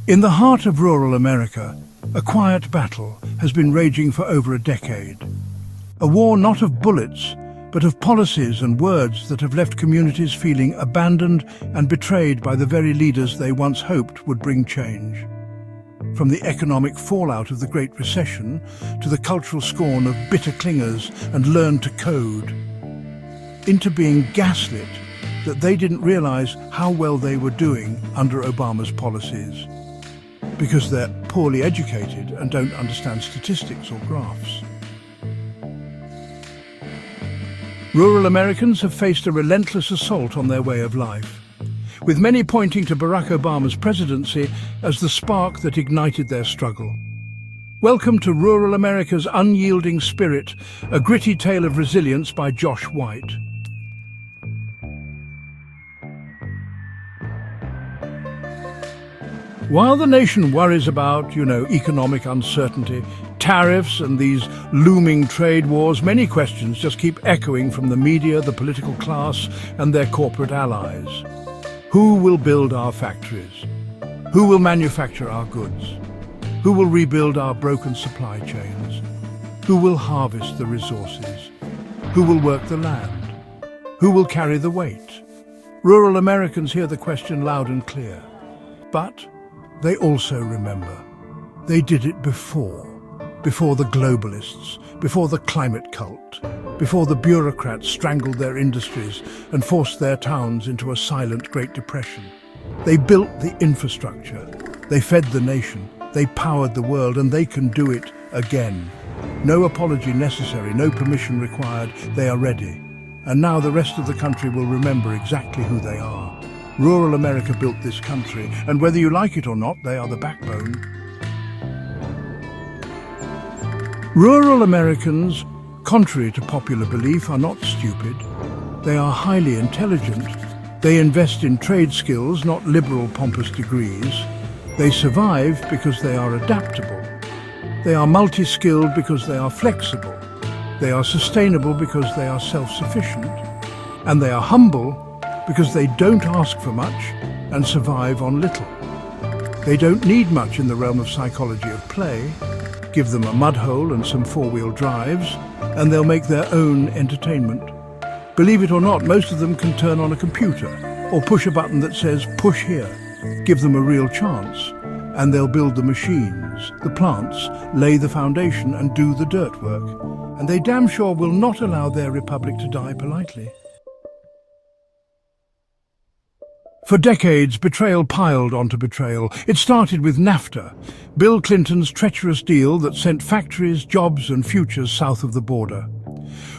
In the heart of rural America, a quiet battle has been raging for over a decade. A war not of bullets, but of policies and words that have left communities feeling abandoned and betrayed by the very leaders they once hoped would bring change. From the economic fallout of the Great Recession to the cultural scorn of bitter clingers and learn to code, into being gaslit that they didn't realize how well they were doing under Obama's policies, because they're poorly educated and don't understand statistics or graphs. Rural Americans have faced a relentless assault on their way of life, with many pointing to Barack Obama's presidency as the spark that ignited their struggle. Welcome to Rural America's Unyielding Spirit, a gritty tale of resilience by Josh White. While the nation worries about, economic uncertainty, tariffs and these looming trade wars, many questions just keep echoing from the media, the political class and their corporate allies. Who will build our factories? Who will manufacture our goods? Who will rebuild our broken supply chains? Who will harvest the resources? Who will work the land? Who will carry the weight? Rural Americans hear the question loud and clear. But they also remember. They did it before the globalists, before the climate cult, before the bureaucrats strangled their industries and forced their towns into a silent Great Depression. They built the infrastructure, they fed the nation, they powered the world, and they can do it again. No apology necessary, no permission required, they are ready. And now the rest of the country will remember exactly who they are. Rural America built this country, and whether you like it or not, they are the backbone. Rural Americans, contrary to popular belief, are not stupid. They are highly intelligent. They invest in trade skills, not liberal pompous degrees. They survive because they are adaptable. They are multi-skilled because they are flexible. They are sustainable because they are self-sufficient. And they are humble because they don't ask for much and survive on little. They don't need much in the realm of psychology of play. Give them a mud hole and some four-wheel drives, and they'll make their own entertainment. Believe it or not, most of them can turn on a computer or push a button that says, "Push here." Give them a real chance, and they'll build the machines, the plants, lay the foundation and do the dirt work. And they damn sure will not allow their republic to die politely. For decades, betrayal piled onto betrayal. It started with NAFTA, Bill Clinton's treacherous deal that sent factories, jobs and futures south of the border.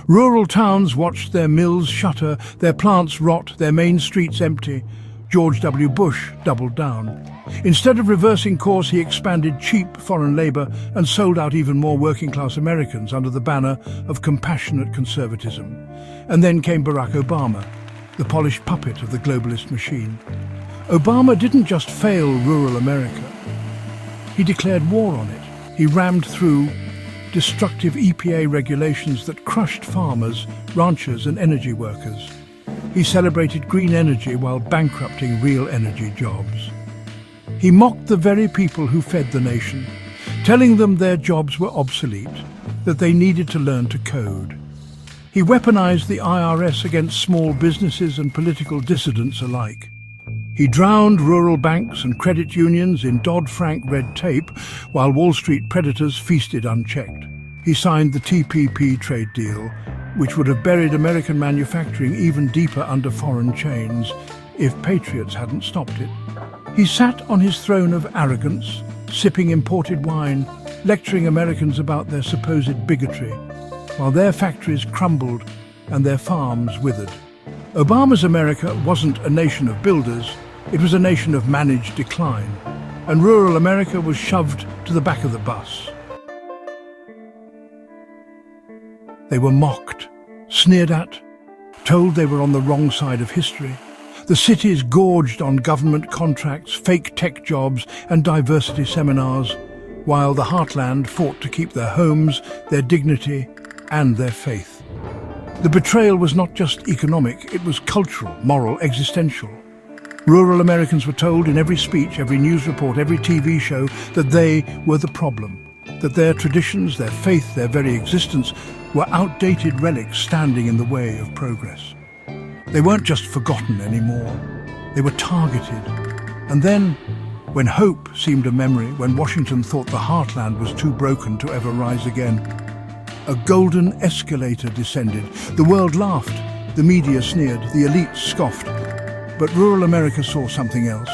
Rural towns watched their mills shutter, their plants rot, their main streets empty. George W. Bush doubled down. Instead of reversing course, he expanded cheap foreign labour and sold out even more working-class Americans under the banner of compassionate conservatism. And then came Barack Obama, the polished puppet of the globalist machine. Obama didn't just fail rural America. He declared war on it. He rammed through destructive EPA regulations that crushed farmers, ranchers and energy workers. He celebrated green energy while bankrupting real energy jobs. He mocked the very people who fed the nation, telling them their jobs were obsolete, that they needed to learn to code. He weaponized the IRS against small businesses and political dissidents alike. He drowned rural banks and credit unions in Dodd-Frank red tape while Wall Street predators feasted unchecked. He signed the TPP trade deal, which would have buried American manufacturing even deeper under foreign chains if patriots hadn't stopped it. He sat on his throne of arrogance, sipping imported wine, lecturing Americans about their supposed bigotry, while their factories crumbled and their farms withered. Obama's America wasn't a nation of builders, it was a nation of managed decline, and rural America was shoved to the back of the bus. They were mocked, sneered at, told they were on the wrong side of history. The cities gorged on government contracts, fake tech jobs and diversity seminars, while the heartland fought to keep their homes, their dignity and their faith. The betrayal was not just economic, it was cultural, moral, existential. Rural Americans were told in every speech, every news report, every TV show that they were the problem, that their traditions, their faith, their very existence were outdated relics standing in the way of progress. They weren't just forgotten anymore, they were targeted. And then, when hope seemed a memory, when Washington thought the heartland was too broken to ever rise again, a golden escalator descended. The world laughed, the media sneered, the elites scoffed. But rural America saw something else.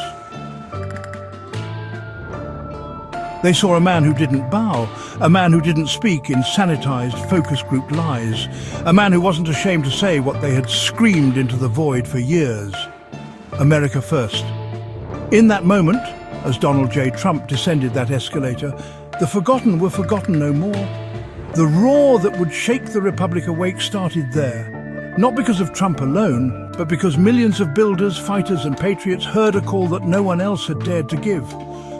They saw a man who didn't bow, a man who didn't speak in sanitized focus group lies, a man who wasn't ashamed to say what they had screamed into the void for years. America first. In that moment, as Donald J. Trump descended that escalator, the forgotten were forgotten no more. The roar that would shake the Republic awake started there, not because of Trump alone, but because millions of builders, fighters and patriots heard a call that no one else had dared to give.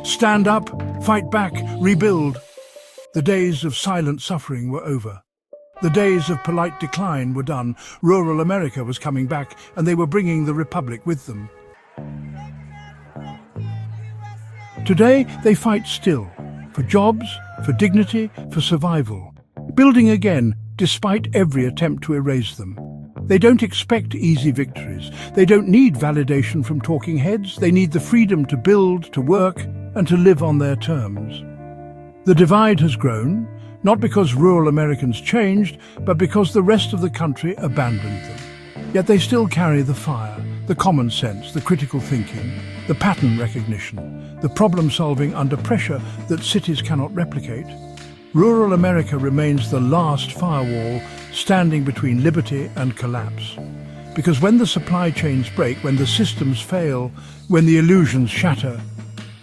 Stand up, fight back, rebuild. The days of silent suffering were over. The days of polite decline were done. Rural America was coming back, and they were bringing the Republic with them. Today, they fight still, for jobs, for dignity, for survival. Building again, despite every attempt to erase them. They don't expect easy victories. They don't need validation from talking heads. They need the freedom to build, to work, and to live on their terms. The divide has grown, not because rural Americans changed, but because the rest of the country abandoned them. Yet they still carry the fire, the common sense, the critical thinking, the pattern recognition, the problem-solving under pressure that cities cannot replicate. Rural America remains the last firewall standing between liberty and collapse. Because when the supply chains break, when the systems fail, when the illusions shatter,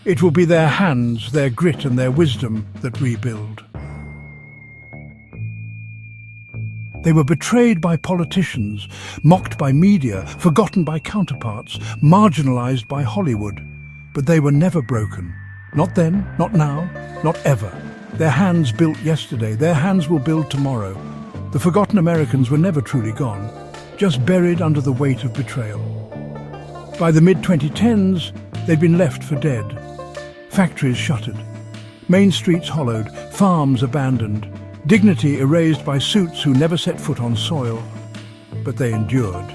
it will be their hands, their grit and their wisdom that rebuild. They were betrayed by politicians, mocked by media, forgotten by counterparts, marginalized by Hollywood. But they were never broken. Not then, not now, not ever. Their hands built yesterday, their hands will build tomorrow. The forgotten Americans were never truly gone, just buried under the weight of betrayal. By the mid-2010s, they'd been left for dead. Factories shuttered, main streets hollowed, farms abandoned, dignity erased by suits who never set foot on soil. But they endured.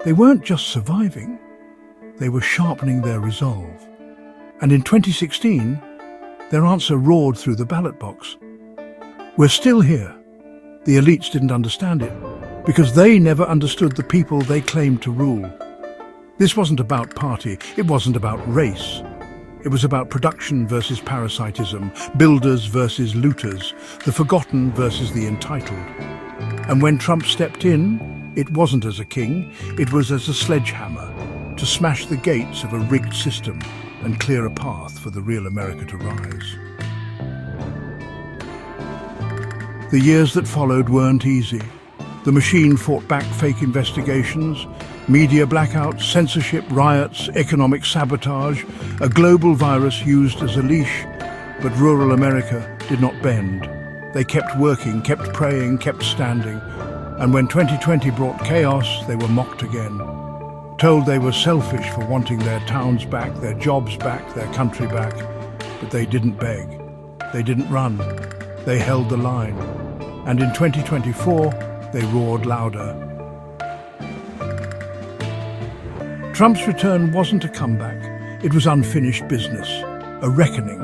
They weren't just surviving, they were sharpening their resolve. And in 2016, their answer roared through the ballot box. We're still here. The elites didn't understand it, because they never understood the people they claimed to rule. This wasn't about party, it wasn't about race. It was about production versus parasitism, builders versus looters, the forgotten versus the entitled. And when Trump stepped in, it wasn't as a king, it was as a sledgehammer, to smash the gates of a rigged system and clear a path for the real America to rise. The years that followed weren't easy. The machine fought back fake investigations, media blackouts, censorship, riots, economic sabotage, a global virus used as a leash. But rural America did not bend. They kept working, kept praying, kept standing. And when 2020 brought chaos, they were mocked again. Told they were selfish for wanting their towns back, their jobs back, their country back. But they didn't beg. They didn't run. They held the line. And in 2024, they roared louder. Trump's return wasn't a comeback. It was unfinished business, a reckoning.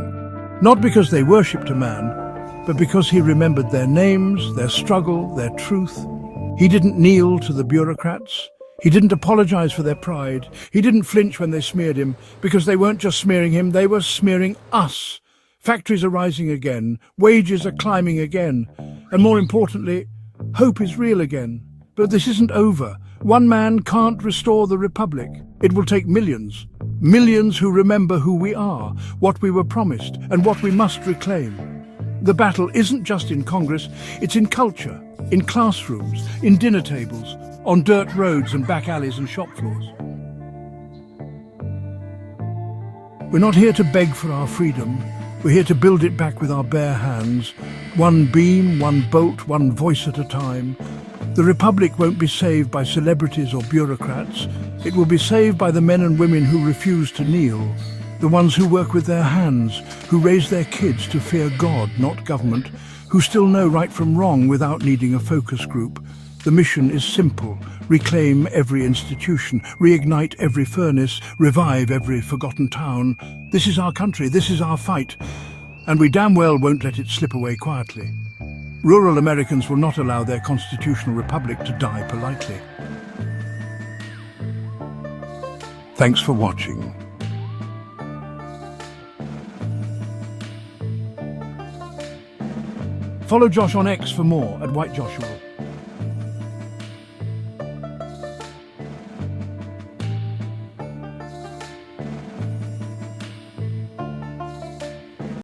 Not because they worshipped a man, but because he remembered their names, their struggle, their truth. He didn't kneel to the bureaucrats. He didn't apologize for their pride. He didn't flinch when they smeared him, because they weren't just smearing him, they were smearing us. Factories are rising again, wages are climbing again, and more importantly, hope is real again. But this isn't over. One man can't restore the Republic. It will take millions. Millions who remember who we are, what we were promised, and what we must reclaim. The battle isn't just in Congress, it's in culture, in classrooms, in dinner tables, on dirt roads and back alleys and shop floors. We're not here to beg for our freedom. We're here to build it back with our bare hands, one beam, one bolt, one voice at a time. The Republic won't be saved by celebrities or bureaucrats. It will be saved by the men and women who refuse to kneel, the ones who work with their hands, who raise their kids to fear God, not government, who still know right from wrong without needing a focus group. The mission is simple: reclaim every institution, reignite every furnace, revive every forgotten town. This is our country, this is our fight, and we damn well won't let it slip away quietly. Rural Americans will not allow their constitutional republic to die politely. Thanks for watching. Follow Josh on X for more at White Joshua.